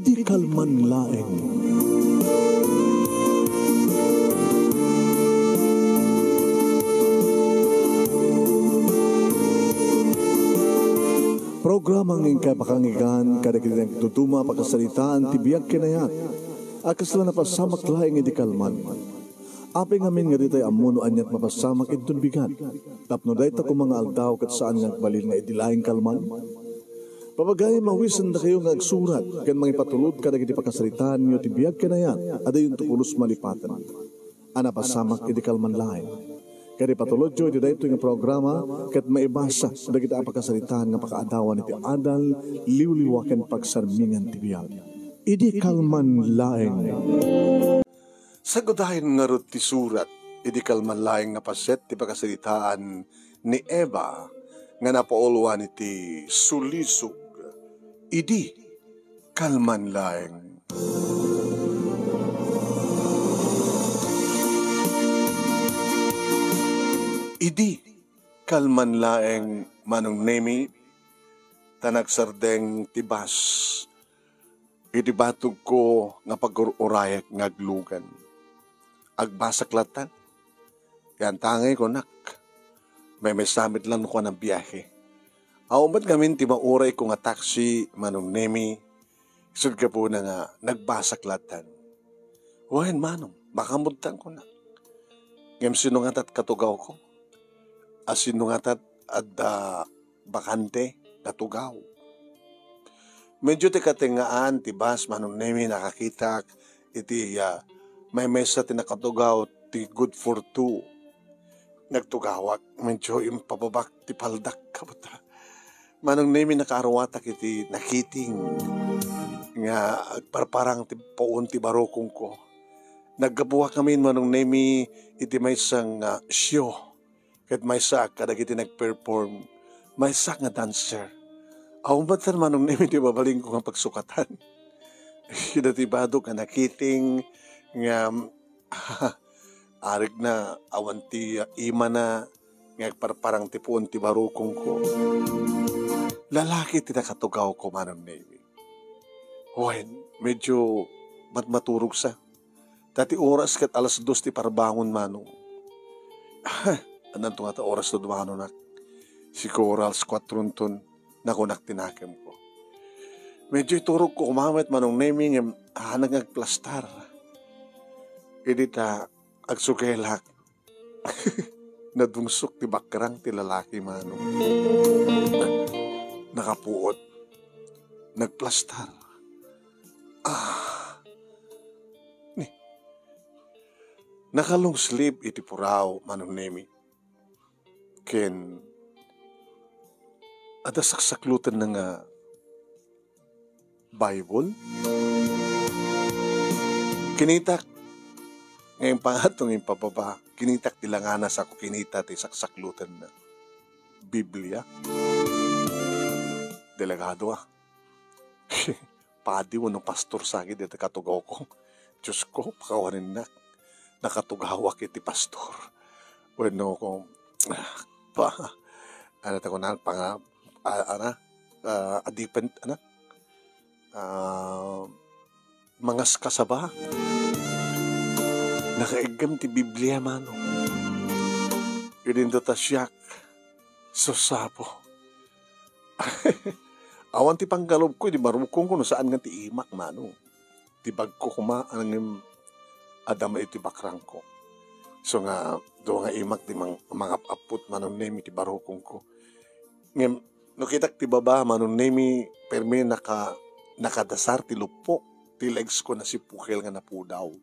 idi kalman laeng. Programa ng kapakangigan kada kita tutuma pakasalitaan tibiyag kinayat akas lang napasamak laing idi kalman. Aping amin nga ditay amuno anyat mapasamak itun bigat. Tapno dahi ta mga aldaw kat saan nga balil nga idi laing kalman. Papagay mawisan na kayo nga agsurat kan mga ipatulod kada kiti pakasalitaan nyo tibiyag kinayat ada yung tukulos malipatan. Anapasamak idi kalman laing. Kaya patulod jo, iti dahito yung programa, kat maibasa, da kita apakasalitaan nga pakaadawan iti adal, liwliwaken pagsarmingan tibiyal. Idi kalman laeng. Sagudahin nga rot ti surat, idi kalman laeng nga paset, ti pakasalitaan ni Eva, nga napauluan iti sulisog, idi kalman laeng. Idi kalman laeng manong nemi tanagsardeng tibas. Idi batog ko nga pag-urayak ngaglugan. Agbasaklatan. Yan tangay ko nak. May samit lang ko ng biyahe. Aumat gamin ti mauray ko nga taxi manong nemi. Isod ka po na nga nagbasaklatan. Wahin manong, makamudtan ko na. Ngem sinungat at katugaw ko. Asinungatat at bakante natugaw. Medyo ti katingaan ti bas manong nemi nakakitak iti may mesa ti nakatugaw ti good for two. Nagtugawak medyo impababak ti paldak kabuta. Manong nemi nakaarwatak iti nakiting nga parparang ti paun ti barokong ko. Naggabuwa kami manong nemi iti may isang show. Kat may sak, kada kiti nag-perform, may sak nga dancer. Aumatan manong nemi di babaling ko nga pagsukatan. Kinatibado ka nakiting, nga arig na awan ti ima na, nga parang tipon ti barukong ko. Lalaki ti nakatugaw ko manong nemi. Hoy, medyo matmaturog sa. Dati oras kat alas 2 ti parbangon manong. Anong nga ta oras na dumano nak. Si Coral Squatron ton na kunak tinakim ko. Medyo iturog ko kumamit manong naming hanag agplastar. Hindi ta agsukelak. Nadungsok ti bakrang ti lalaki manong. Nakapuot. Nagplastar. Nakalong sleep iti puraw manong nemi. Ken ada saksaklutan ng Bible. Kinitak ngayon pangatong yung papaba. Kinitak tilanganas ako kinita ti saksaklutan na Biblia. Delegado Padi mo ng pastor sa akin dito katugaw ko. Diyos ko, pakawanin na. Nakatugawak iti pastor. Bueno kung ano ko na adipent mga kasaba nakaigam ti Biblia mano idin ta siyak sasapo awan ti panggalob ko di marukong ko no saan nga ti imak mano ti bag ko kuma ang adama iti bakrang ko. So nga, doon nga imak di mga aput manong nemi ti barokong ko. Ngayon, nakitak ti baba manong nemi permi nakadasar ti lupo. Ti legs ko na si Pukel nga napudaw.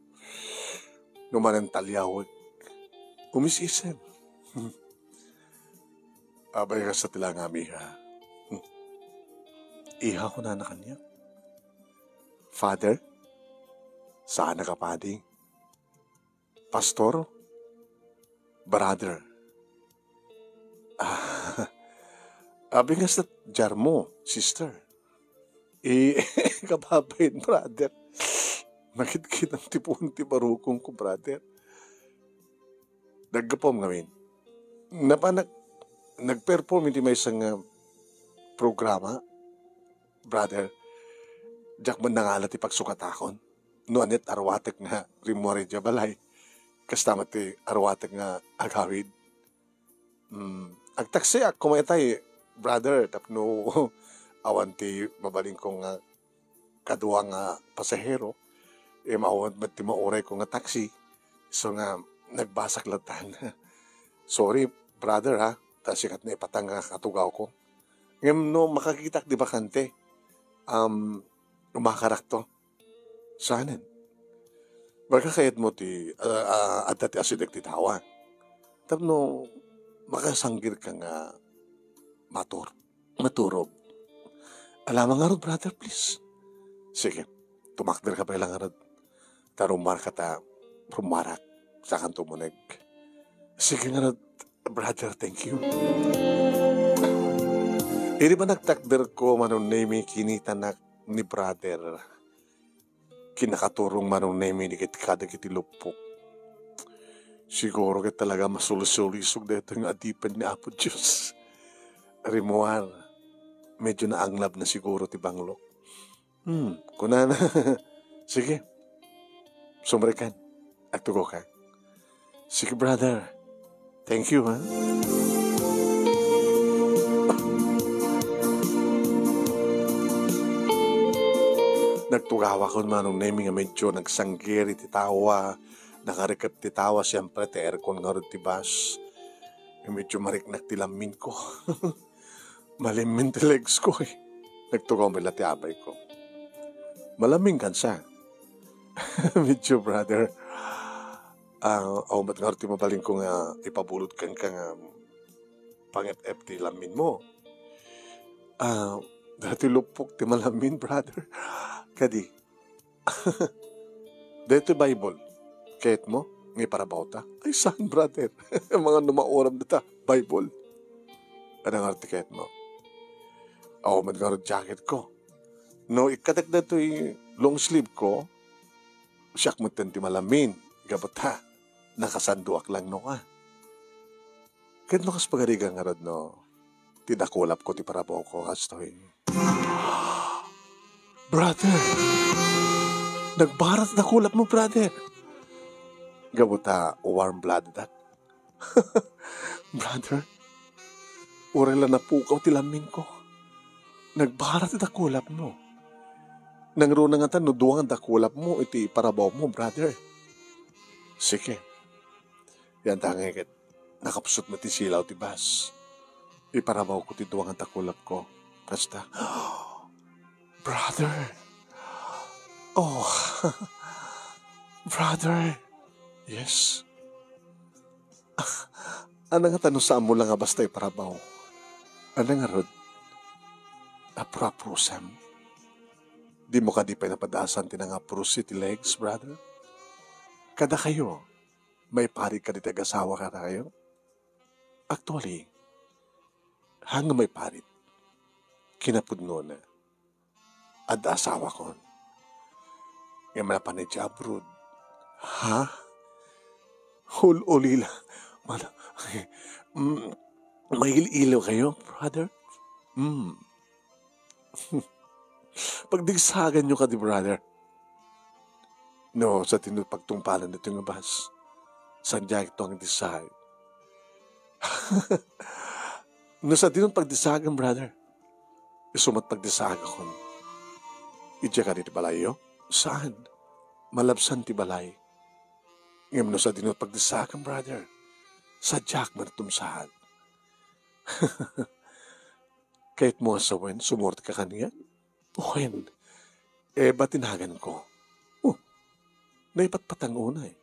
Numanan talyawag. Umisisip. Abay ka sa tilang amiha. Iha ko na kanya. Father, saan ka pading? Pastor? Brother. Abi nga sa jar mo, sister. Kapapayin, brother. Nakit-kit ang tipon-ti barukong ko, brother. Nagkapom ngamin. Nag-perform hindi may isang programa, brother. Jak man nangalat ti pagsukatakon. No anit arwatek nga rimore dya balay. Kastama ti arwatek nga agawid. Agtaksi ak kumaytay, brother, tapno awan ti babaling kong kadua nga pasahero. Maawan ba't ti mauray ko nga taxi. So nga, nagbasak latan. Sorry, brother ha. Sikat na ipatang nga katugaw ko. Ngayon no, makakitak di ba kante? Umakarak to. Saanin? Baka kayat mo ti, at ti asidag ti tawa. Tapno, makasanggir ka nga maturog. Alam nga rod, brother, please. Sige, tumakder ka pa ilang nga rod. Tarumar ka ta, rumarak sa kanto mo nag. Sige nga rod, brother, thank you. Iri ba nagtakder ko manong name kinita na ni brother? Kinakaturong manong name ni kada kiti lupok. Siguro ka talaga masulisulisog dito yung adipan ni Apo Diyos. Rimuar, medyo naanglab na siguro ti Banglok. Kunan. Sige, sumrikan. Agtugo ka. Sige, brother. Thank you, ha? Nagtugawa ko manong naming nga medyo nagsanggiri ti tawa, nakarikap ti tawa, siyempre ti aircon nga rin ti bus. Medyo mariknak ti lamin ko. Malimin ti legs ko eh. Nagtugaw may lati abay ko. Malaming kansa. Medyo brother. Ba't nga rin ti mabaling ko nga ipabulot kang pang-FF ti lamin mo. Dati lupok ti malamin, brother. Kadi. Dito Bible. Kahit mo, ngay parabaw ta. Ay, saan, brother? Mga numauram na ta. Bible. Anong arti kahit mo? Madgarod jacket ko. No, ikatak na ito long sleeve ko. Siyak mo ti malamin. Gabot ha. Nakasanduak lang no ka. Kahit no kas pagarigang arad no. Tinakulap ko ti parabaw ko. Kastoy. Brother, nagbarat na kulap mo, brother. Gabuta, warm blood that. Brother, urela na pukaw tilamin ko. Nagbarat na kulap mo. Nangro na nga no, duwang na kulap mo, iti parabaw mo, brother. Sige. Yan tangikit. Nakapusot mo ti silaw ti bas. Iparabaw ko ti duwang na kulap ko. Basta, brother. Oh, brother. Yes. Ano nga tanong saan mo lang nga basta iparabaw? Ano nga rod? Aprusam. Di mo ka di pa napadasan tinangapros ti legs, brother? Kada kayo, may pari ka di tag-asawa ka na kayo? Actually, hanga may parit. Kinapudno na. At asawa ko. Ngayon malapanay siya abroad. Ha? Ulila. May ilaw kayo, brother? Pagdigsagan nyo ka di, brother. No, sa pagtungpalan nito yung bas. Sandiyak ito ang disay. No, sa pagdisagan, brother. Isumat pagdisagan ko. Idya ka dito balayo? Saan? Malabsan ti balay. Ngayon no sa pagdisakan, brother. Sa Jack martumsahan. Kahit mo asawen, sumort ka kaniya? Uwen. Batinagan ko. Naipatpatang una eh.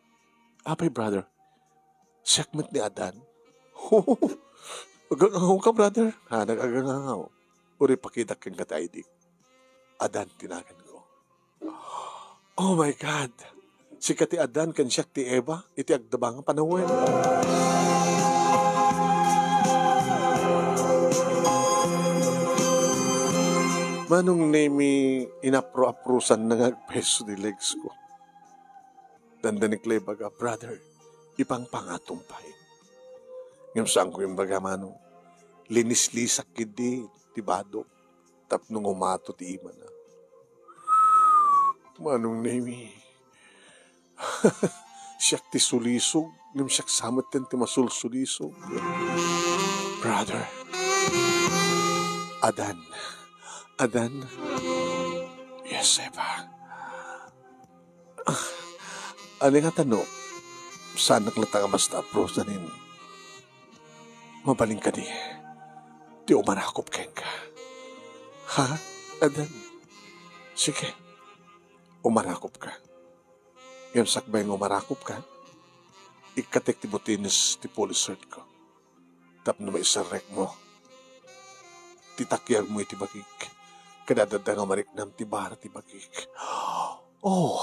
Apay, brother. Sekment ni Adan. Agangaw ka, brother. Nag-agangaw. Uri pakidak kang kataidik. Adan tinagan ko. Oh my God! Si kati Adan kan siyak ti Eva, iti agdabang panawin. Manong nemi inapro-aprosan na ngagpeso di legs ko. Dandanik lay baga, brother, ipang pangatumpay. Ngam saan ko yung baga manong, linis-lisak kidi, tibado, tapnong umato ti ima na. Manong Nemi. Siyak ti sulisog, ngam siyak samat din ti masulsulisog. Brother, Adan. Adan. Yes, Eva. Ano nga tanong? Saan naglata ka basta approach na nin? Mabaling ka di. Di umarakop kain ka. Ha? Adan? Sige. Umarakop ka. Yung sakbay ng umarakop ka, ikatek ti butinis ti polisert ko. Tap na may isarek mo. Titakyag mo iti bagik. Kadadada nga mariknam ti bar ti bagik. Oh,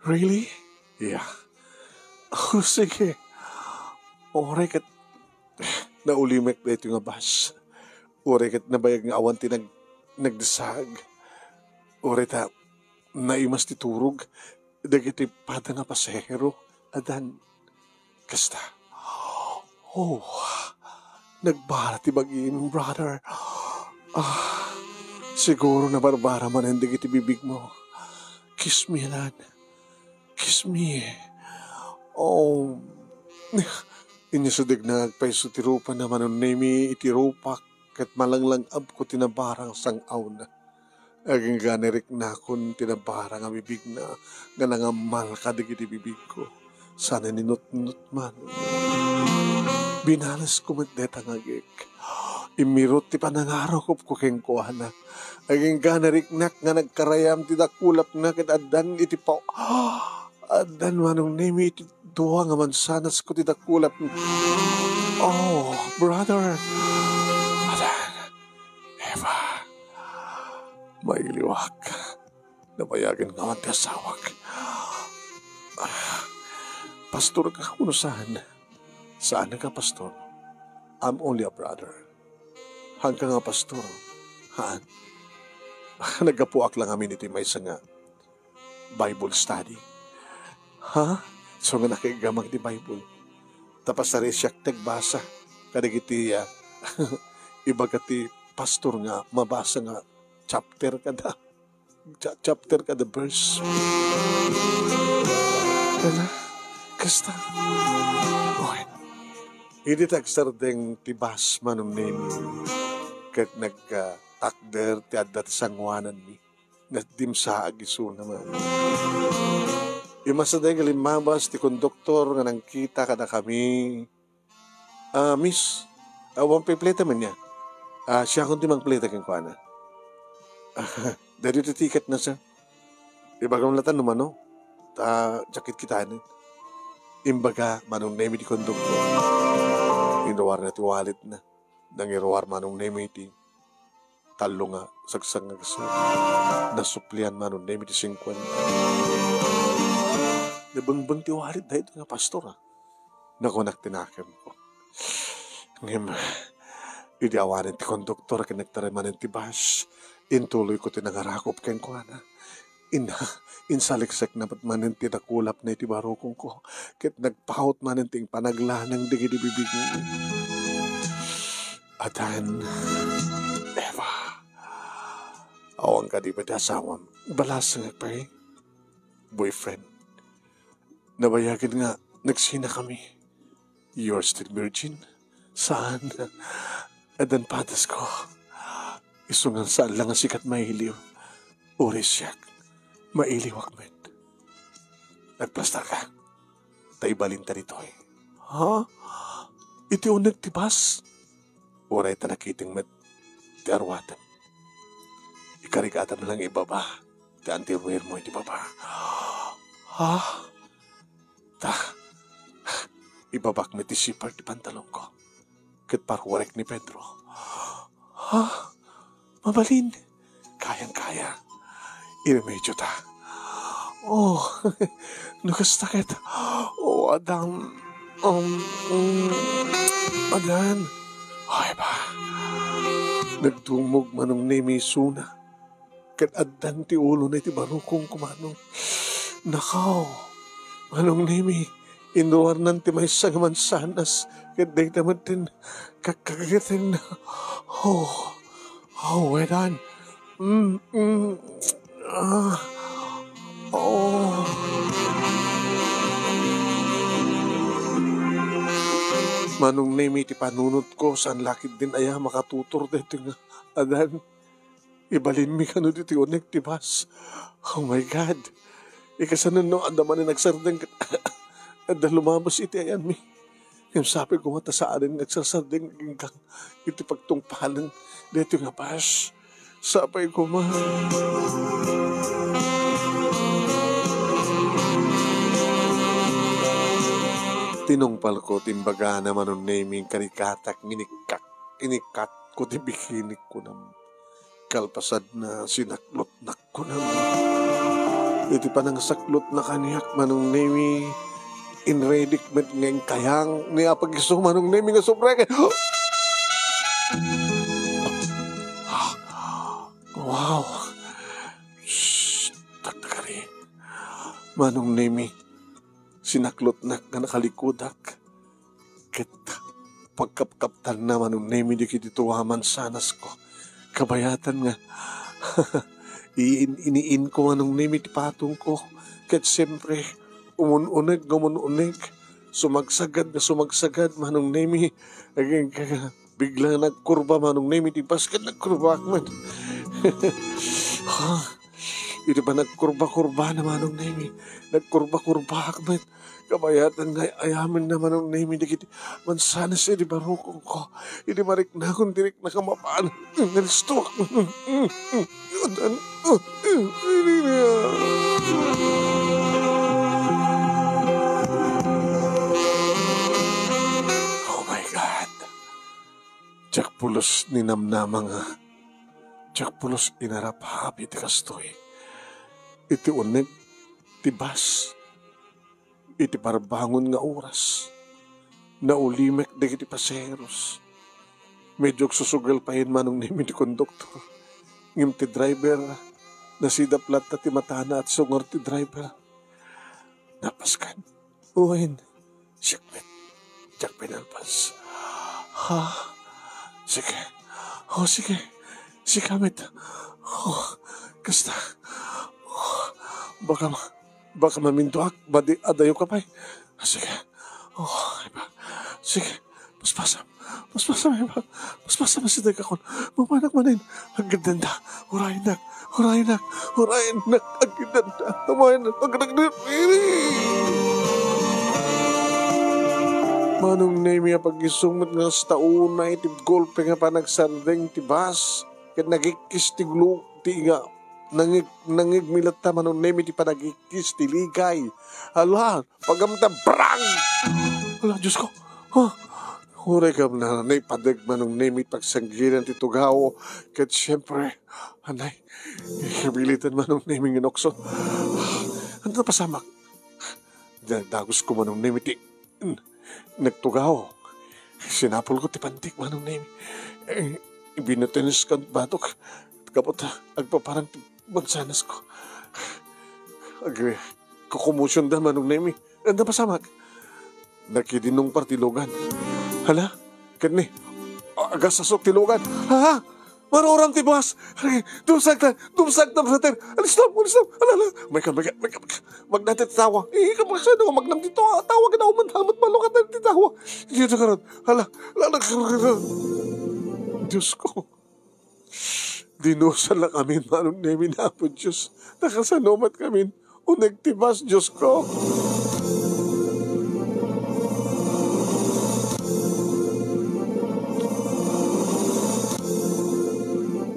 really? Yeah. Oh, sige. Oray kat naulimek na ito nga bas. Oray kat nabayag nga awan ti nagdesag. Oray ta naimas ti turog. Dagiti pada nga pasahero. Adan. Kasta. Oh, nagbara ti bagim, brother. Siguro na barbara man ang dagiti bibig mo. Kiss me, Adan. Kiss me. Oh, inyasadig na agpaiso ti rupa na Manong Nemi iti rupak kat malanglang ab ko tinabarang sang aw na. Aging ganirik na kun tinabarang ang bibig na nga nangamal ka iti bibig ko. Sana ninut-nut man. Binalas ko matdetang agik. Imirot ti panangaraw ko keng kuhana. Aging ganariknak nga nagkarayam ti dakulap na kat adan iti pa. Adan Manong Nemi iti duwa nga mansanas ko ti dakulap. Oh, brother. Adan. Eva. Mailiwak. Nabayagan nga man ti asawag. Pastor ka kuno saan? Saan ka, pastor? I'm only a brother. Han ka nga, pastor. Haan? Nagapuak lang amin iti may nga Bible study. Ha? So nga nakigamag di Bible. Tapos na rin siya nagbasa. Kadagiti iba kati pastor nga mabasa nga chapter kada. Chapter kada verse. Kala? Kasta? Okay. Hindi tagsardeng tibas Manong Nemi. Kat nagtakder ti adat sangwanan mi. Natimsa agiso naman. Imasaday nga limabas ti konduktor nga nangkita kada kami. Miss, awang pipleta man niya. Siya kundi mang pleta kang kuana. Dari ti ticket na siya. Ibagam latan naman no. Jakit kita ni. Imbaga Manong Nemi ti konduktor. Inuwar na ti wallet na. Nangiruwar Manong Nemi ti talo nga sagsang nga gaso. Nasuplian Manong Nemi ti 50. Nabangbang ti wallet dahil nga pastor ha. Nakunak tinakim ko. Ngayon, idiawanin ti konduktor kinagtarimanin ti bus. Intuloy ko tinangarakop keng kuana. Insaliksek na pat manin ti nakulap na iti barukong ko. Kit nagpahot manin ting panaglanang digi di bibig mo. Adan, Eva, awang ka di ba di asawam? Balas nga pa boyfriend. Nabayagin nga, nagsina kami. You're still virgin? Saan? Adan patas ko. Isungan saan lang ang sikat mailiw. Uri siyak. Mailiwak met. Nagplastar ka. Taibalin ta dito eh. Ha? Iti unag tibas? Uray ta nakiting met. Ti arwatan. Ikarikatam lang ibaba. Ti anti-wear mo iti baba. Ha? Ta. Ibabak met ti sipar ti pantalong ko. Kat parwarek ni Pedro. Ha? Mabalin. Kayang-kaya. Iremedyo ta. Oh, nakastakit. Oh, Adam. Adan. Ay ba? Nagdumog Manong Nemi suna. Kat adan ti ulo na iti barukong kumanong. Nakaw. Manong Nemi. Inuwar nanti may sagaman sanas. Kat day naman din kakagatin na. Oh, Adan. Oh. Manong Nemi ti panunot ko, saan lakit din aya makatutor dito nga. Adan, ibalin mi kano dito unik, tibas. Oh my God. Ikasanan no, andaman na nagsardeng ada lumabas iti ayan mi. Yung sabi ko mata sa anin nagsasardeng kang iti pagtungpalan dito nga pas. Sapay ko ma. Tinungpal ko timbaga naman ng naming karikatak inikat ko ti bikinik ko nam kalpasad na sinaklot na ko nam. Iti pa nang saklot na kaniyak manong nami inredikment ngayong kayang niya pag-iso manong nami nga sobreke. Wow. Shhh, taktakari. Manong nami sinaklot na nga nakalikudak. Ket pagkapkaptan naman ng nemi di kitituwaman sanas ko. Kabayatan nga. Iniin ko anong nemi ti patong ko. Ket siyempre, umununig. Sumagsagad manong nemi. Biglang nagkurba manong nemi ti basket nagkurba man. Ito pa nagkurba-kurba naman ng nemi. Nagkurba-kurba akmet. Kabayatan nga ayamin naman ng nemi. Dikiti mansanas di barukong ko. Hindi marik na akong dirik na kamapaan. Nalisto ako. Oh my God. Tsak pulos ninamnamang tsak pulos inarap habi ti kastoy. Iti unig, tibas, iti parbangon nga oras, naulimek de iti paseros. Medyo susugal pa yun manong nimi ti konduktor. Ngim ti driver, nasidaplat na ti matana at sungor ti driver. Napaskan, uwain, sikmet, jak pinalpas. Ha, sige, sikamit, kasta. Baka mamintuak, badi adayo ka pa. Sige. Iba. Sige. Paspasam, iba. Paspasam na si Dagakon. Mamanak manin. Ang gandanda. Hurayin nak. Ang gandanda. Tamayan na. Ang gandanda. Manong nemi pag-isumot nga sa tauna iti golpe nga pa nagsandeng ti bas. Kat nagikis ti glu ti nga nangig milata manong nemi ti panagikis ti ligay. Hala, pagamta brang! Hala, Diyos ko. Huray ka na naipadag manong nemi pagsanggiran ti tugaw. Kat siyempre, anay, ikabilitan manong nemi nginokso. Ano na pasamak? Dagos ko manong nemi ti nagtugaw. Sinapol ko ti pantik manong nemi. Ibinatinis ka batok. Kapot, agpaparang magsanas ko. Kukumusyon da manong nemi. Anda pasamak. Nakidinong partilogan. Hala, kani, agasasok tilogan. Ha? Maroram ti boss. Dumsag na, brother. Alis na. Alala. May ka. Magnatit tawa. Ikaw magsana ko, magnam dito. Tawa ka na umantamot, malukat na ti tawa. Dito ka ron. Hala. Diyos ko. Dinusan lang kami, manong nemi na po, Diyos. Nakasanomat kami. Unagtibas, Diyos ko.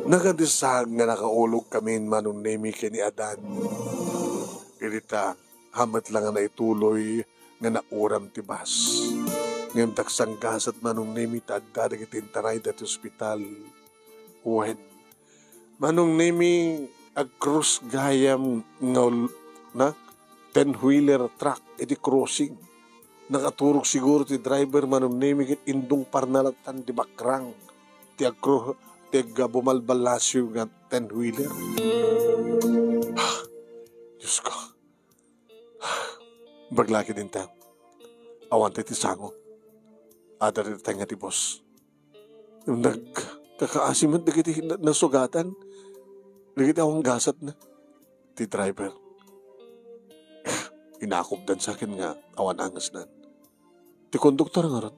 Nagadisag nga nakaulog kami, manong nemi kini Adan. Irita, hamat lang nga naituloy nga nauram tibas. Ngayon taksang gasat manong nemi taagdadag itintaray dati ospital. Uwed. Manong nemi ag-cross gayam na 10-wheeler truck iti crossing. Nakaturok siguro ti driver manong nemi kit indong parnalatan di bakrang. Ti bumalbalasyo nga 10-wheeler. Diyos ko. Baglaki din tayo. Awante ti sango. Adar iti tayo nga ti boss. Yung nagkakaasiman na kiti nasugatan. Nagkita akong gasat na. Ti driver. inakupdan sa akin nga awan angas nan. Ti konduktor nga ron.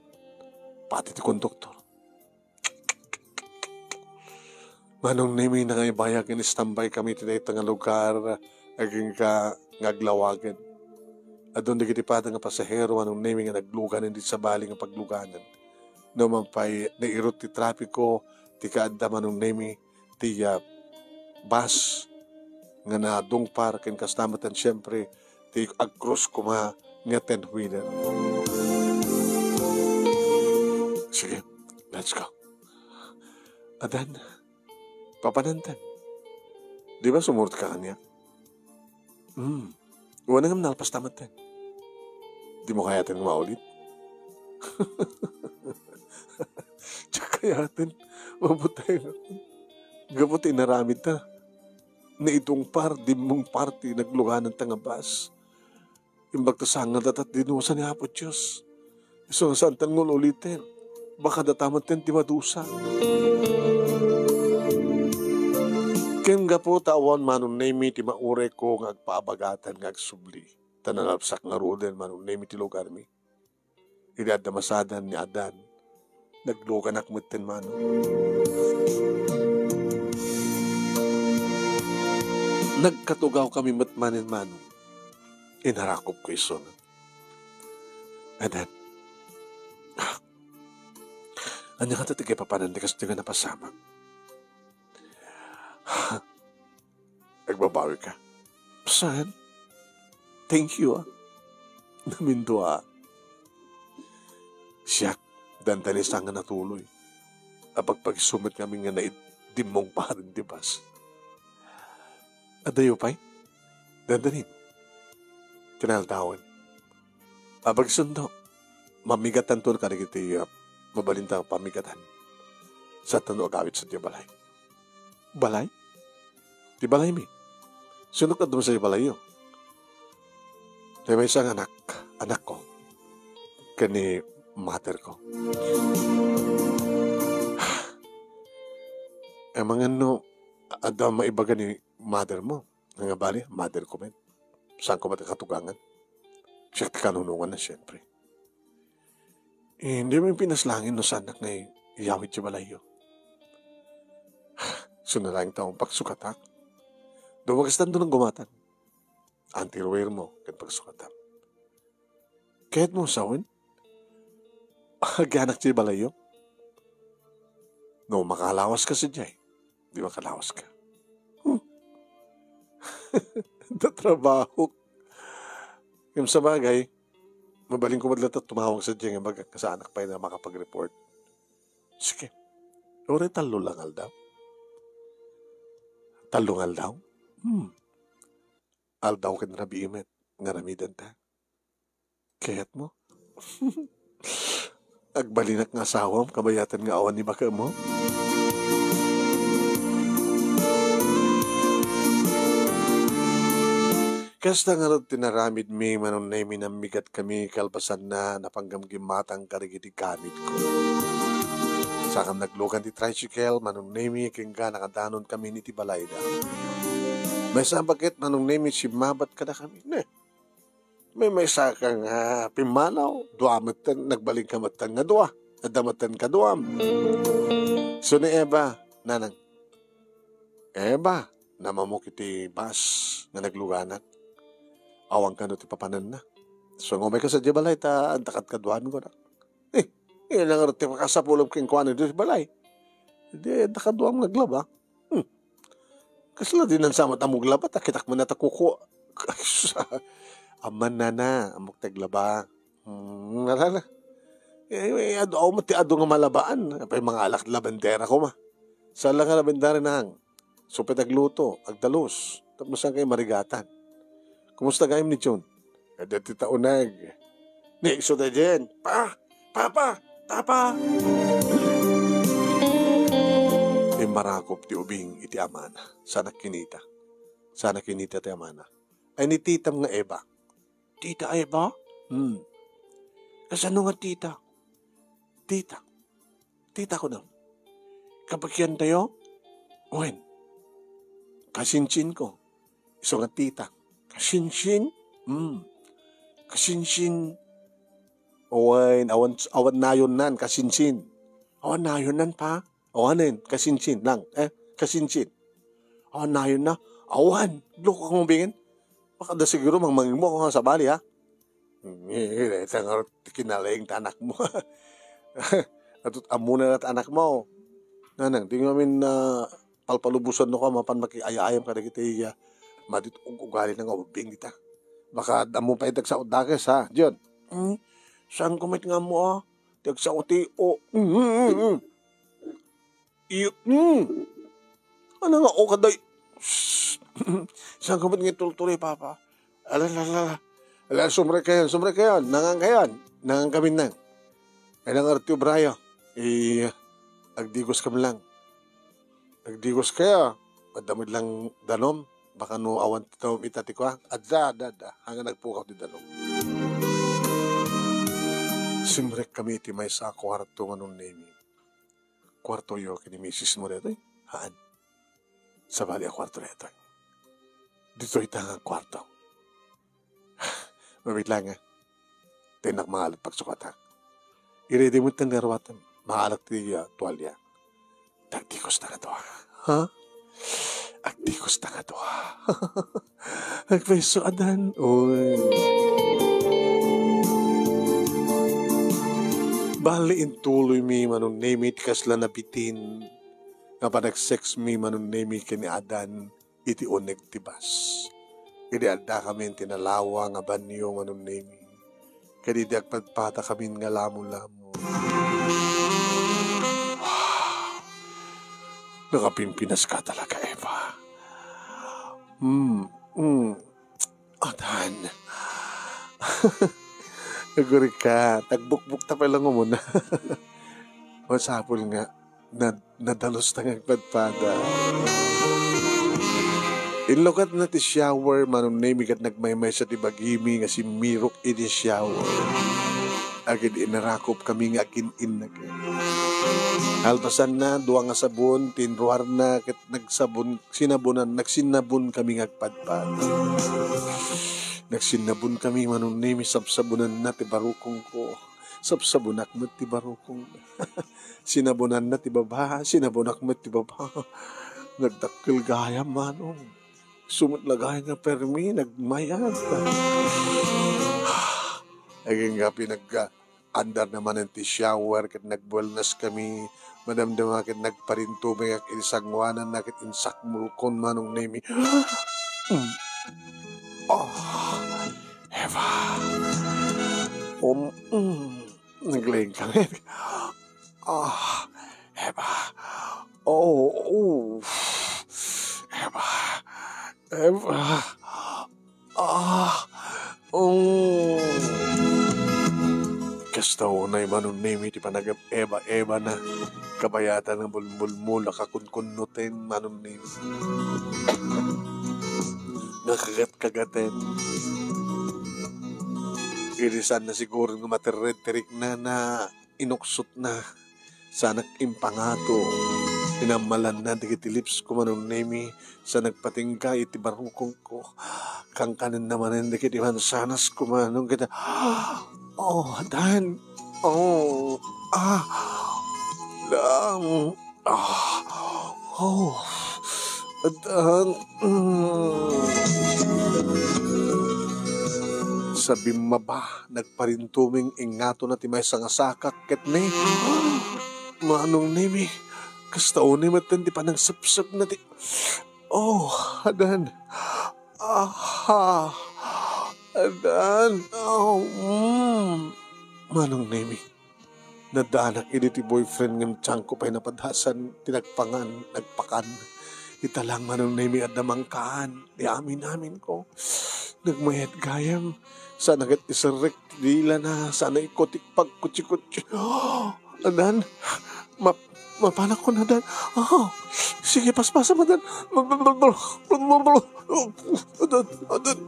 Pati ti konduktor. Manong nimi na nga ibayag in standby kami tinayta nga lugar aging ka ngaglawagan. Adon di kiti pata nga pasahero manong nimi nga nagluganan di sa bali nga pagluganan. No man pa'y nairot ti trapiko ti kaadda manong nimi ti bus nga na dungpar ken kastamatan siyempre ti agkrus kuma nga 10-wheeler. Sige, let's go. Adan, papanantan. Di ba sumurot ka kanya? Wala nga nalpas tamatan. Di mo kaya natin maulit? Tsaka yatin, mabutay nga. Gabuti naramid ta. Na itong di mong party, nagluganan ta nga bas. Imbag ta sangal datat dinusa ni Apo Diyos. Iso nga santan ngol ulitin. Baka datamat ten ti madusa. Ken nga po tawon manong nemi ti maure ko nga agpaabagatan nga agsubli. Tanalapsak nga ruden manong nemi ti lugar mi. Idad na masadan ni Adan. Naglugan akmutin manong. Nagkatugaw kami matmanin manong. Inarakop ko iso na. Adan. Anya ka tatigay papanandi kasi tiga napasama. Nagbabawi ka. Saan? Thank you Namindo Siyak, dandalis nga natuloy. Apag pagsumit kami nga naidimong parin di bas. Adayo pa'y? Dandanin. Kinaltawan. Apag sundo, mamigatan to na kanigiti mabalintang pamigatan sa tano agawit sa di balay. Balay? Di balay mi. Sunod na doon sa di balay yun. Di may isang anak ko, kani mother ko. Mga ada maibaga ni mother mo. Nga bali, mother ko men. Saan ko matakatugangan? Siya kanunungan na siyempre. Hindi mo yung pinaslangin no sanak na iyawit siya balayo. Sunarang taong pagsukatak. Dumagastan doon ng gumatan. Anti-wear mo kan pagsukatak. Kahit mo sawin, aganak siya balayo. No, makalawas ka sa jay. Di makalawas ka. Tatrabaho. Yung sa bagay, mabaling ko madlat at tumawag sa diyang sa anak pa na makapag-report. Sige. Ore talo lang aldaw. Talo ng aldaw? Aldaw ka na nabiimet. Ngaramidan ta. Kaya't mo? Agbalinak nga asawam, kabayatan nga awan ni baka mo? Kasta nga rin tinaramid mi, manon na minamigat kami kalpasan na napanggamgimatang karigiti kamit ko. Sakam naglugan ti tricycle, manon na mi, kingga nakadanon kami ni ti balayda. May sabagit, manon na mi, simabat ka na kami. May sakang pimanaw, duamatan, nagbaling kamatan nga dua, nadamatan ka duam. So ni Eba, nanang, Eba, namamok iti bus na nagluganan. Awang ka no ti papanan na. So ngumay ka sa di balay, antakat ka duan ko na. Yan lang ti makasapulog king kuwan di balay. Di, nakaduam naglaba. Kasla din ang samat amog laba, takitak mo na takuko. Aman na, amok taglaba. Nalala. Ado mati ado nga malabaan. Apay mga alak labandera ko ma. Saan lang nga labandera na hang. Supit agluto, agdalos. Tapos saan kayo marigatan. Kumusta gayam ni John? Kada ti taunag. Ni, so da dyan. Papa! Marakop ti ubing iti amana. Sana kinita ti amana. Ay ni titam nga Eba. Tita Eba? Kasano nga tita? Tita ko na. Kapag yan tayo, uwin. Kasinchin ko. Iso nga tita. Kasinchin? kasinsin. Awan, awan nayon nan, kasinsin. Awan nayon nan pa. Awanin, kasinsin lang. Kasinsin. Awan nayon na. Awan, loko kang mabingin. Baka da siguro mangmangin mo kung sa bali, ha? Tangar kinalayang tanak mo. At amuna na anak mo. Nanang, tingin namin na palpalubusan no ka, mapan makiayayam ka na kita iya. Madit ugali ng ubing kita. Baka damo pa itag sa udakes, ha? Diyon. Saan kumit nga mo, ha? Itag sa uti, o. Ano nga, o kaday. Saan kumit nga tultuloy, papa? Alalala. Sumre kayo. Nangang kami na. Kaya ng Artio Brayo. Agdigos kami lang. Agdigos kaya. Madamid lang danom. Baka no awan titaw itati ko ha. Adda. Hanggang nagpukaw di danom. Simrek kami iti may sa kwarto nga nung name. Kwarto yo kini misis mo reto. Haan? Sa bali a kwarto reto. Dito itangang kwarto. Mabit lang ha. Tinak mga alat pagsukat ha. Irede mo itang garwatan. Maalat ti tuwalya. Tagdikos na ka to ha. Ha? Agdikos na ka to ha. Agpeso adan. Uy. Bali intuloy mi manong name it kasla nabitin. Nga pa nag-sex mi manong name kini adan iti uneg tibas. Kadi alda kami tinalawa nga banyo manong name. Kadi di agpadpata kami nga lamo-lamo. Wow. Nakapimpinas ka talaga, Eva. Adan. Naguri ka. Tagbukbuk ta pa lang muna. Masapol nga. Nadalos na agpadpada. Inlokat na ti shower, manong name kat nagmaymay sa tibagimi nga si Mirok iti shower. Agad inarakop kami nga kin-in na kayo. Halpasan na, duwa nga sabon, tinruar na, kat nagsabon, nagsinabon kami nga agpadpad. Nagsinabon kami, manong name, sabsabunan na ti barukong ko. Sabsabunak mo ti barukong. Sinabunan na ti baba, sinabunak mo ti baba. Nagdakil gaya, manong. Sumut lagay nga permi, nagmayag. Aging nga pinag-andar naman ang shower, kat nagbuelnas kami, madamdama kat nagparintubay ak isangwanan na kat insakmulkon manong nemi. Eva. Naglayang kami. Eva. Eva. Kasta unay manong name iti panagap Eva na kabayatan ng bulmul nakakunkunutin manong name. Nakagat-kagatin. Irisan na siguro ng matered-terik na inuksot na sa nag-impangato. Pinamalan na digiti lips ko manong name sa nagpatingka iti barukong ko. Kang kanin naman hindi kiti mansanas ko manong kita. Dan. Dan. Dan. Sabi maba, nagparintuming ingato na timay sa ngasakak ket ni. Manong nimi, kastaon ni matan di pa nang sapsap na ti. Adan. Adan. Manong nimi, nadanak ini ti boyfriend ng tiyang ko pa'y napadhasan, tinagpangan, nagpakan. Italang manong nimi at namangkaan, di amin ko. Nagmayat gayam, sana kat isarek dila na, sana ikotik pagkutsi-kutsi. Adan, mapanak ko na, Dan. Sige, paspasa mo, Dan. Adan.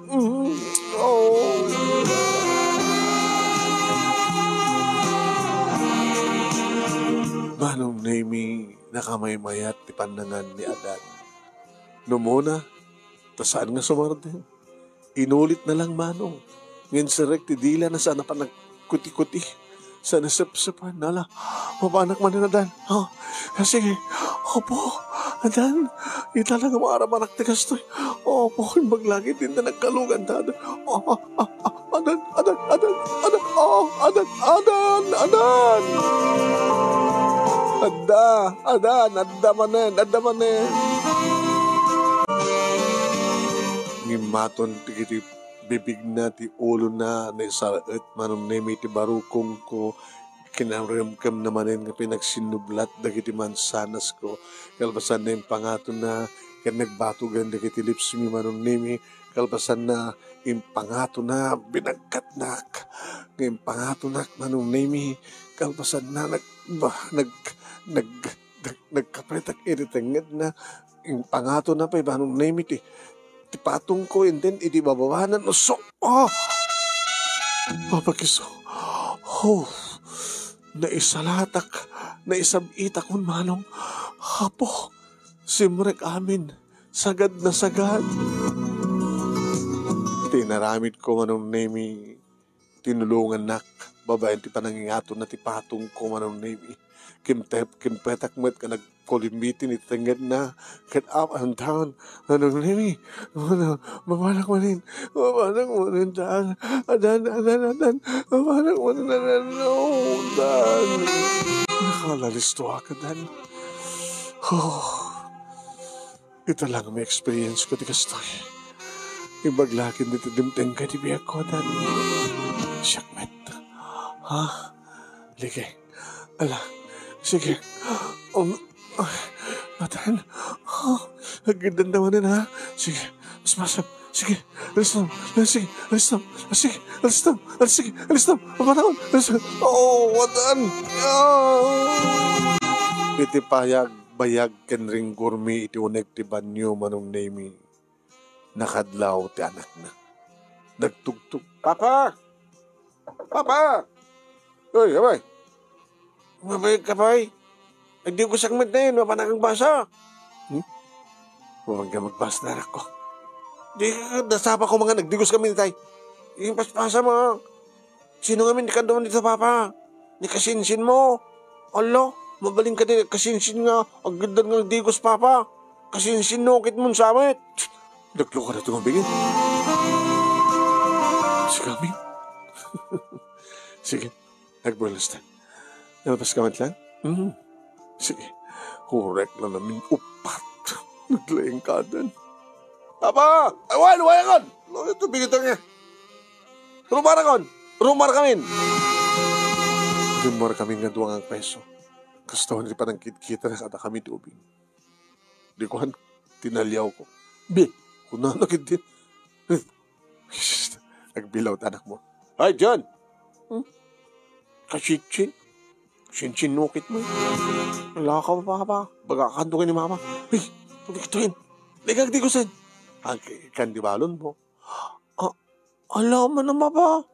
Manong nami, nakamaymayat ti pandangan ni Adan. Numuna, tasaan nga sumarte. Inulit na lang manong. Ngayon sa dila na sana pa nagkuti-kuti. Sana sapsapan. Nala, mapanak man na dan. Oh, sige. Opo, adan. Italaga maaraman aktikas to. Opo, maglagi din na nagkalugan ta. Oh, adan. Oh, adan. Adda manen. Ngimaton ti bibig na ti ulo na isaet manong nemi ti barukong ko kinaramkam naman nga pinagsinublat dagiti mansanas ko kalbasan na yung pangato na nagbato dagiti lips mi manong nemi kalbasan na yung pangato na binagkatnak yung pangato na manong nemi kalbasan na nagkapretak iritangad na yung pangato na pa manong nemi ti patong ko and then iti babawanan o so papakiso naisalatak naisabitak kun manong hapo simrek amin sagad na sagad tinaramid ko manong nemi tinulungan nak babayan ti panangingato na ti patong ko manong nemi kimpetak met ka nagkulimbitin itangad na kat up and down manong nemi mabalak manin daan adan mabalak manin dan nakalalisto ka dan ito lang may experience ko di kastoy ibaglakin dito dimteng ka di biyak ko dan syakmet ligay ala sige matan agad naman na sige masmasap sige alis na mapanahon watan iti bayag ken ring gurmi iti uneg ti banyo manong nemi nakadlaw ti anak na nagtugtog papa oy abay mabay kapay hindi ko sakmat na yun mapanakang basa huwag ka magbasa na anak ko di nasapa ko mga nagdigos kami ni tay yung paspasa mo sino nga min kanduman dito papa ni kasinsin mo alo mabaling ka din kasinsin nga ang ganda nga nagdigos papa kasinsin no kit mong samit naglo ka na tumabigin sige amin sige nagbulas na nalabas ka man lang sige hurek na namin upat naglayang kadan Papa! Awan! Wayan kon! Ito bigito niya. Rumar kamin! Rumar kami nga 2 peso. Kasto hindi pa nang kita na kada kami tubig. Di ko tinalyaw ko. Be! Kung nanakit din. Nagbilaw anak mo. Ay, John! Kasitsin. Sinsinukit mo. Wala ka pa. Baga kanto ni mama. Hey! Pagkituin. Ligag di ko sen. Ang kandibalon mo. Alam mo naman ba?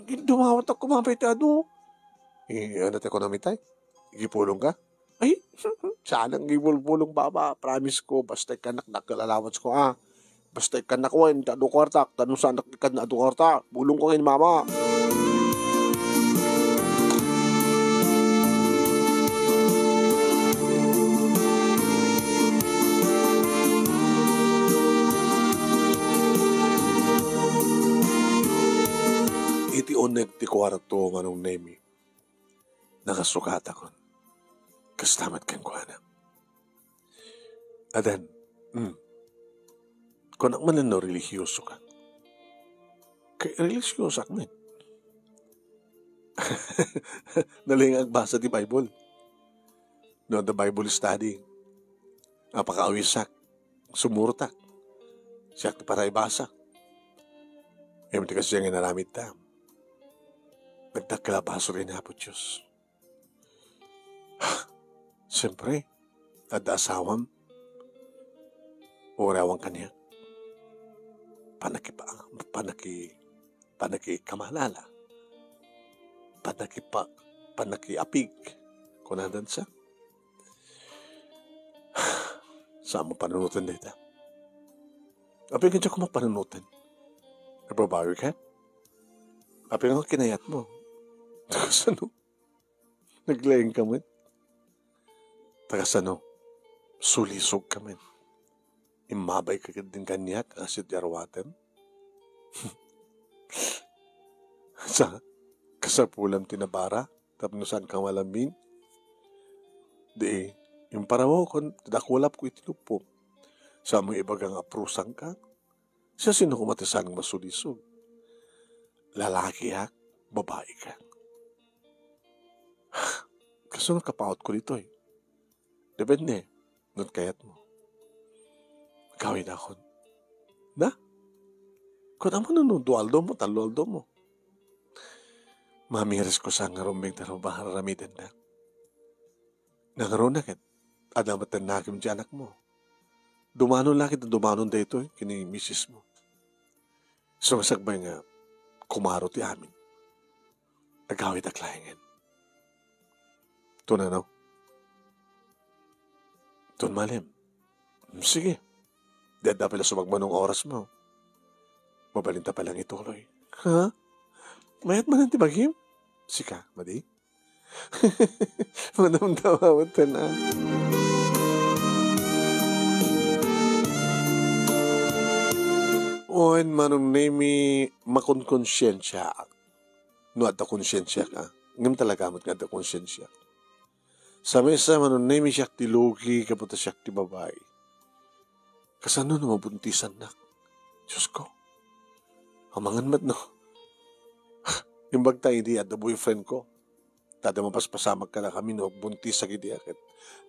Dumawat ako mapitado. Ano tayo ko namitay? Gipulong ka? Ay, saan ang gipulpulong baba? Promise ko, basta kanak nakalalawats ko Basta kanak ko, tado kwarta. Tanong saan nakikad na ado kwarta. Bulong ko ngayon mama. Iti onek ti kwarto manong nemi. Nakasukata kon. Kastamat kang kuana. Adan, kung man no religyoso ka. Kay religyoso ka man. Naling agbasa ti Bible. No, the Bible study. Napaka-awisak. Sumurtak. Siyak para ibasa. Ewan ti kasi yung inaramid ta. Nagtakalapaso rin na po Diyos. Siyempre, ada asawam, orawang kanya. Panaki kamalala. Panaki apig. Kunadan sa. Saan mo panunutan dito? Apigin siya kung mapanunutan. Nababawi ka? Apay nga kinayat mo. Tagasano? Naglayang kami. Tagasano? Sulisog kami. Imabay ka din kanyak asit yarwatem. Sa kasapulam tinabara, tapnosan kang malambing. Di, yung parawo ko, dakulap ko itinupo. Sa mo ibagang aprusang ka, siya sino kumatisang masulisog. Lalaki ha, babae ka. Kasunod kapaot ko dito eh. Depende, not kayat mo. Gawin ako. Na? Kung naman nung dualdo mo, talualdo mo. Mamiris ko sa ngarumbing taro bahar ramidan na. Nangaroon na kat, adamatan na akim di anak mo. Dumanon lakit na dumanon dito eh, kini misis mo. Sumasagbay nga, kumaro ti amin. Nagawit aklahingan. Ito na no? Ito malim. Sige. Dada pala sumagmanong oras mo. Mabalinta pa lang ituloy. Ha? Mayat man ang tibagim? Sika, madi? Manamdamawat na. Oin manong nemi makonkonsyensya. No at konsyensya ka. Ngam talaga mat nga at konsyensya. Sa mesa manong nemi siyak ti logi kaputa siyak ti babae. Kasano na mabuntisan na? Diyos ko. Amangan mat no. Imbag tayo di at the boyfriend ko. Tada mapaspasamag ka na kami no. Buntis sa gidi akit.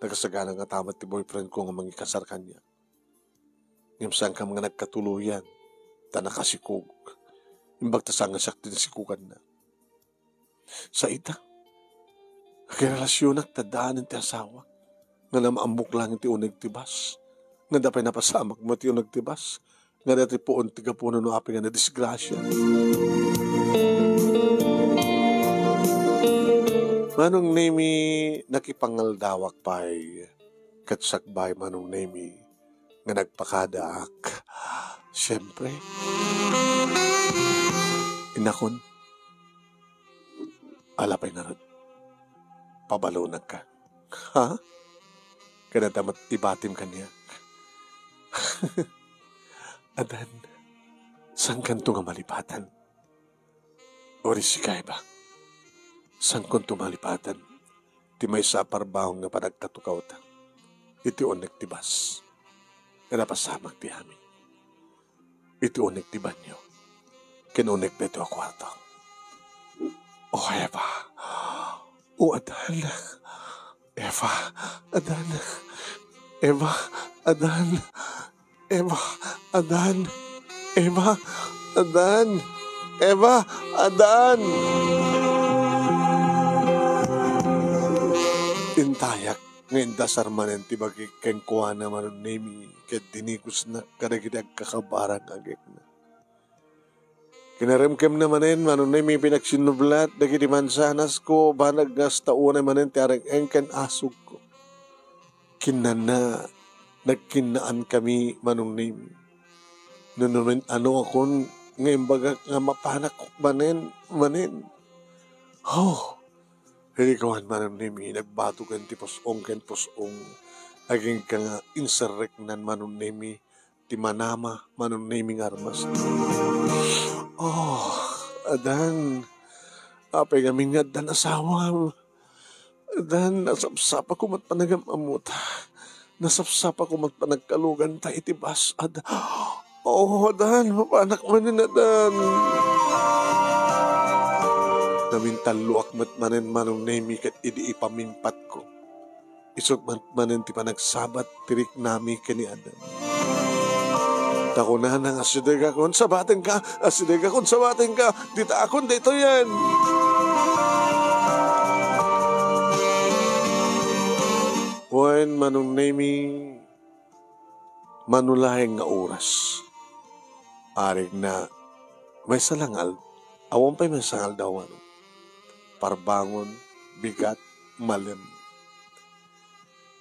Nagasagana nga tamat ti boyfriend ko nga mangikasar kanya. Ngam saan ka mga nagkatuluyan. Ta nakasikog. Imbag tasangan siya ti nasikugan na. Sa ita. Karelasyon ak tadaan ti asawa. Nga namaambok lang ti uneg tibas. Nga dapay napasamag mo ti uneg tibas. Nga dati poon tiga puno no api nga na disgrasya. Manong nemi nakipangaldawak pa'y katsakbay manong nemi nga nagpakadaak. Siyempre, inakon, alapay na rin, pabalunag ka. Ha? Kanadamat ibatim ka niya. Adan, saan kanto nga malipatan? Orisikay ba? Saan kanto malipatan? Di may saparbahong nga panagkatukaw ta. Iti onek tibas. Nga napasamag ti amin. Iti onek ti banyo. Kinunek dito ang kwarto. O Eva. O Adan. Eva. Adan. Eva. Adan. Eva. Adan. Eva. Adan. Eva. Adan. Intayak. Ngayon dasar manen ti bagi kengkuha naman nemi ket dinigus na kadagidag kakabarang agek na. Kinaremkem namanen manon nemi pinagsinublat dagiti mansanas ko banag ngas taunay manen ti areng engken asog ko. Kinana nagkinaan kami manon nemi. Nununin ano akon ngayon baga nga mapanak manen. Oh! Hindi kawan manong nemi, nagbato kan ti posong ken posong. Aging ka nga insurrect nan manong nemi, ti manama manong nemi armas. Oh, Adan, apay kami nga dan asawam. Adan, nasapsapa ko mat panagamamuta. Nasapsapa ko mat panagkalugan ta itibas. Adan, oh, Adan, mapanak manin Adan. Namintaluak mat manen manong nemi kat idi ipaminpat ko. Isot mat manen ti panagsabat tirik nami kani Adan. Tako na nang asidega kon sabaten ka, asidega kon sabaten ka, dita akon dito yan. Wen manong nemi manulahing nga oras. Arig na may salangal, awan pa'y may sangal daw ano. Parbangon, bigat, malim.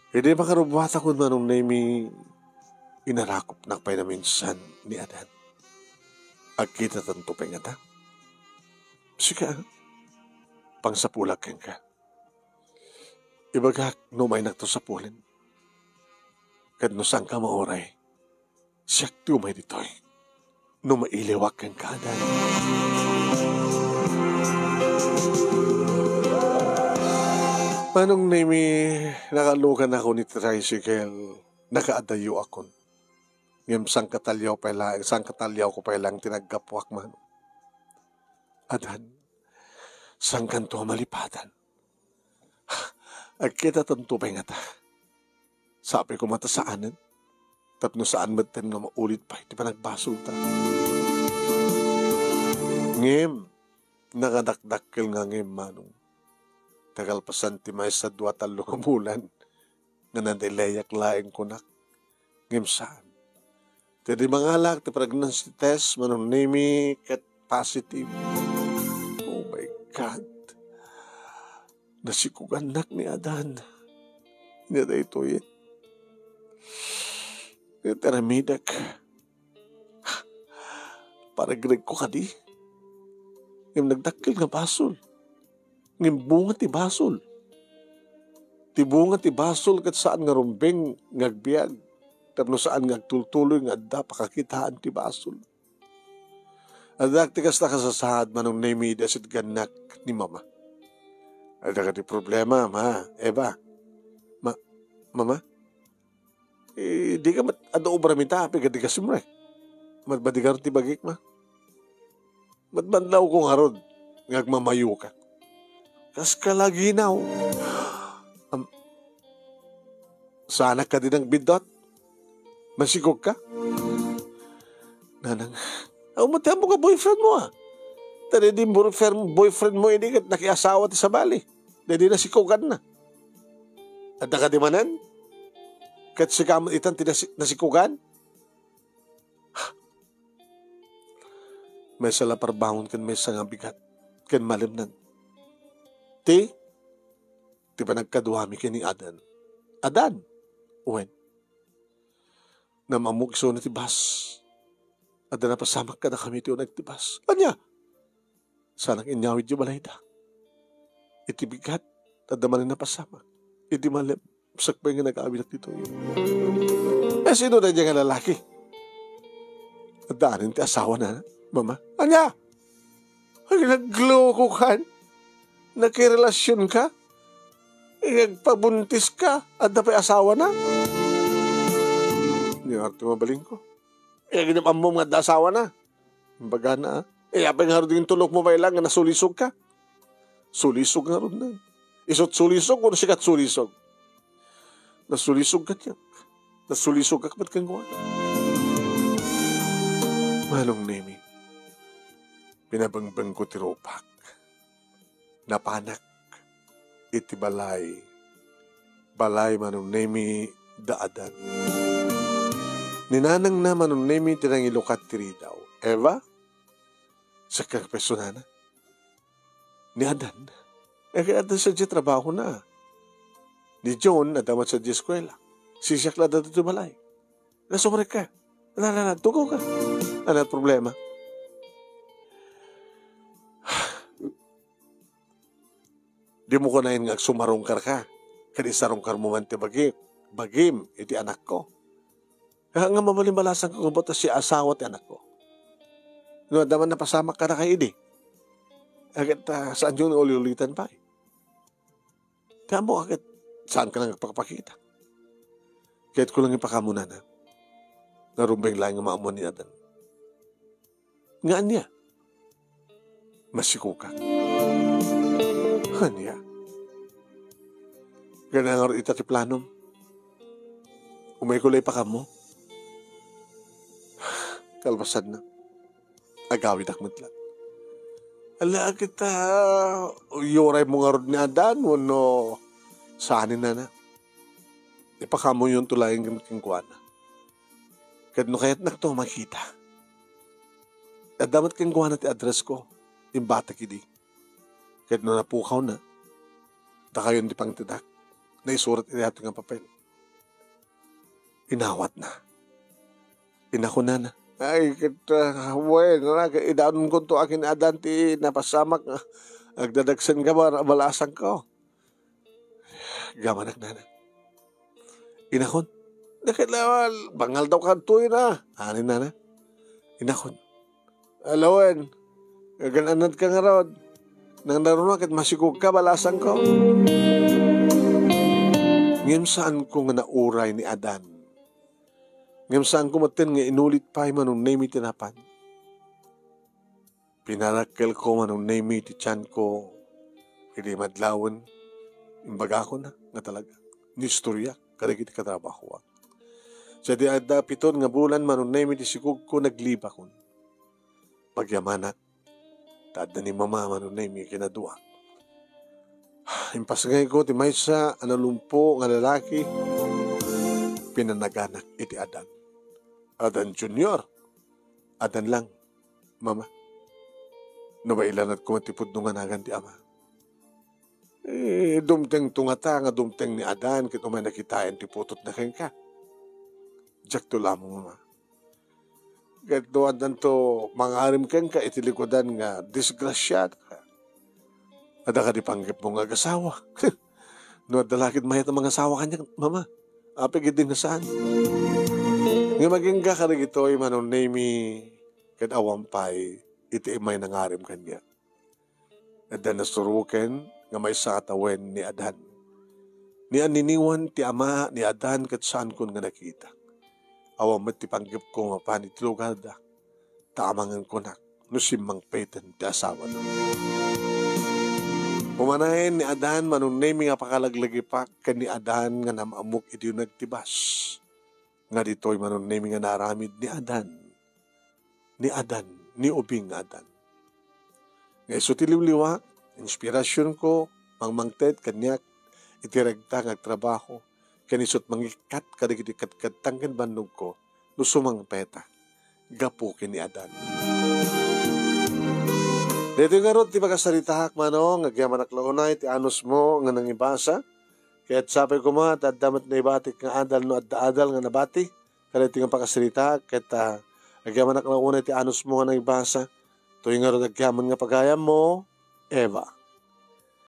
Hindi makarubata ko manong nemi inarakop na pa'y naminsan ni Adan. Agkita tanto pa'y nga ta. Sika, pangsapulag ka. Ibagak no may nagto sa pulin. Kad no sang ka maoray, siyak ti umay ditoy. No mailiwak kang kadan. Manong nami nakalugan ako ni tricycle, nakaadayo ako. Ngem sang katalyaw ko pa lang tinaggapwak man. Adan, sang kanto malipatan. Agkita tanto pa nga ta. Sabi ko mata saanan. Tapno saan matin nga maulit pa. Di pa nagbasog ta. Ngem, nakadakdakkel nga ngem manong. Tagalpasan ti may sa 2-3 bulan. Nga nandilayak laing kunak. Ngem saan. Tadi mangalak ti pregnancy test manong name ket positive. Oh my God. Nasikuganak ni Adan. Hindi na ito eh. Teramidak. Paragreg ko ka di. Ngam nagdakil nga basol. Ngam bunga ti basol. Ti bunga ti basol kat saan nga rumbeng ngagbiag. Tapno saan ngagtultuloy nga adda pakakitaan ti basol. Adak ti kas nakasasahad manong naimid asit ganak ni mama. Ada ka di problema, ma. Eba. Mama? Di ka ada obra minta, api ka di ka simre. Matbadigar ti bagik, ma. Matbanlaw kong harod, ngagmamayo ka. Kas ka lagi now. Sana ka din ang bidot. Masikog ka. Nanang, matihan mo ka boyfriend mo, ah. Tadi di boyfriend mo ini kat nakiasawa ti sa bali. Dadi na sikugan na. At nakadimanan? Kat sikamot itan ti nasikugan? May salapar bangon kan may sangang bigat. Kan malimnan. Ti ba nagkaduhami kini Adan? Adan? Uwen. Namamugso na ti bas. Adan na pasamak ka na kami ti o nagtibas. Anya? Sanang inyawid yung balay da. Iti bigat, tadamanin na pasama. Iti malib, sakpay nga nag-aabinak dito. Sino na niya nga lalaki? At daanin ti asawa na, mama. Anya? Ay, nagloko ka? Nakirelasyon ka? Nagpabuntis ka? At napay asawa na? Hindi nga ito mabaling ko. Ginapam mo mga asawa na. Baga na, apay nga rin tulok mo ba lang na nasulisog ka? Sulisog nga rin na. Isot sulisog o nasikat sulisog? Nasulisog ka niya. Nasulisog ka kapat kang gawa. Manong nemi, pinabangbang ko ti ropak. Napanak, iti balay. Balay manong nemi daadan. Ninanang na manong nemi tinang ilukat tiri daw. Eva? Sa kakpeso na. Ni Adan. Kaya Adan sa di trabaho na. Ni John, nadamat sa di eskwela. Sisiyak na dito balay. Nasumre ka. Tugaw ka. Ano at problema? Di mo ko na yun sumarungkar ka. Kani sarungkar mo man ti bagim, iti anak ko. Kaya nga mamalimbalasan ko kung si asawa ti anak ko. No, daman napasama ka na kay Idi. Agad saan yung uliulitan pa eh. Kaya mo agad saan ka lang nagpapakita. Kahit ko lang ipakamunan na. Narumbeng lang yung maamon ni Adan. Nga niya. Masiko ka. Niya. Ganang nga ita ti planom. Umay kulay pa ka mo. Kalbasan na. Agawid akmatlan. Ala kita, yoray mo nga rod ni Adan, no, saanin na. Ipakamo yung tulayang gamiting kuha na. Kahit no kaya't nakto makita. At damat kang kuha na ti address ko, yung bata kidi. Kahit no napukaw na, takayon di pang tidak, na isurat ito ng papel. Inawat na. Inakuna na. Ay, kita, bueno, idaanon ko to akin adan ti napasamak nga. Agdadagsan ka ba, balasan ko. Gamanak na. Inakon, nakilawal, bangal daw ka tuwi na. Anin na. Inakon, alawan, gagananad ka nga rod. Nang naroon akit masikog ka, balasan ko. Ngayon saan ko nga nauray ni Adan? Ngayon saan ko matin nga inulit pa manong name tinapan? Pinarakkel ko manong name ti tiyan ko, hindi madlawan, imbaga ko na, nga talaga. Nistorya, karigit katrabaho. Sa di ada piton nga bulan manong name ti sikog ko, nagliba ko. Pagyamanak, tada ni mama manong name kinadua. Impasagay ko ti maysa analumpo nga lalaki, pinanaganak iti Adan. Adan Junior, Adan lang, mama. Nabailan at kumatipod nung anagan ti ama. Dumteng tungata nga dumteng ni Adan, kito may nakitain ti putot na keng ka. Diyak to lamang, mama. Gato Adan to, mangarim keng ka, itilikodan nga disgrasyat ka. Ada ka di panggap mo nga agasawa. No, dalakit mayat ang mga asawa kanya, mama. Apig din nga saan. Nga maging kakarig ito, manong name kad awampay, iti may nangarim kanya. Adan nasuruken, nga may satawen ni Adan. Ni aniniwan ti ama ni Adan kat saan kun nga nakita. Awamat ti panggap ko nga panitilugada. Taamangan ko na, nusimang peten ti asawa na. Pumanahin ni Adan, manong name nga pakalaglagi pa, kan ni Adan nga namamuk iti yung nagtibas. Nga dito'y manong name nga naramid ni Adan. Ni Adan, ni ubing Adan. Nga iso tililiwa, inspirasyon ko, mangmangted, kanyak, itiragta ng trabaho, kanisot mangikat, kadigitikat-katangkan bandog ko, nusumang peta, gapukin ni Adan. Dito nga ron, ti pagkasaritahak manong, agyaman aklaunay, ti anos mo, nga nangibasa, kaya't sabi ko mga, tadamat na ibatik nga adal, no adal nga nabati, kaya ti nga pagkasaritahak, kaya't agyaman aklaunay, ti anos mo nga nangibasa, tuwing nga ron agyaman nga pagayam mo, Eva.